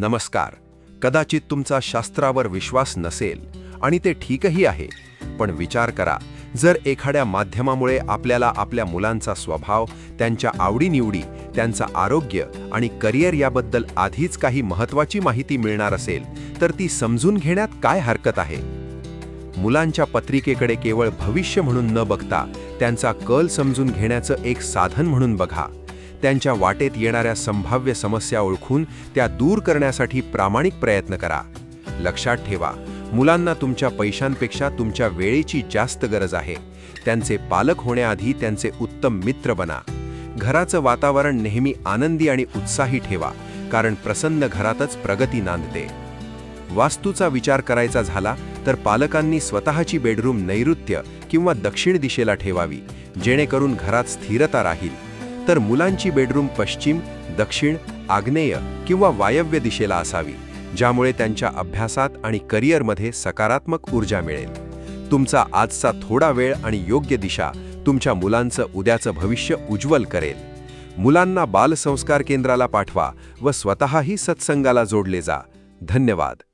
नमस्कार. कदाचित तुमचा शास्त्रावर विश्वास नसेल आणि ते ठीकही आहे, पण विचार करा, जर एखाद्या माध्यमामुळे आपल्याला आपल्या मुलांचा स्वभाव, त्यांच्या आवडीनिवडी, त्यांचं आरोग्य आणि करिअर याबद्दल आधीच काही महत्त्वाची माहिती मिळणार असेल, तर ती समजून घेण्यात काय हरकत आहे? मुलांच्या पत्रिकेकडे केवळ भविष्य म्हणून न बघता त्यांचा कल समजून घेण्याचं एक साधन म्हणून बघा. त्यांच्या वाटेत येणाऱ्या संभाव्य समस्या ओळखून त्या दूर करण्यासाठी प्रामाणिक प्रयत्न करा. लक्षात ठेवा, मुलांना तुमच्या पैशांपेक्षा तुमच्या वेळेची जास्त गरज आहे. त्यांचे पालक होण्याआधी त्यांचे उत्तम मित्र बना. घराचं वातावरण नेहमी आनंदी आणि उत्साही ठेवा, कारण प्रसन्न घरातच प्रगती नांदते. वास्तूचा विचार करायचा झाला तर पालकांनी स्वतःची बेडरूम नैऋत्य किंवा दक्षिण दिशेला ठेवावी, जेणेकरून घरात स्थिरता राहील. तर मुलांची बेडरूम पश्चिम, दक्षिण, आग्नेय किंवा वायव्य दिशेला असावी, ज्यामुळे त्यांच्या अभ्यासात आणि करिअरमध्ये सकारात्मक ऊर्जा मिळेल. तुमचा आजचा थोडा वेळ आणि योग्य दिशा तुमच्या मुलांचं उद्याचं भविष्य उज्ज्वल करेल. मुलांना बालसंस्कार केंद्राला पाठवा व स्वतःही सत्संगाला जोडले जा. धन्यवाद.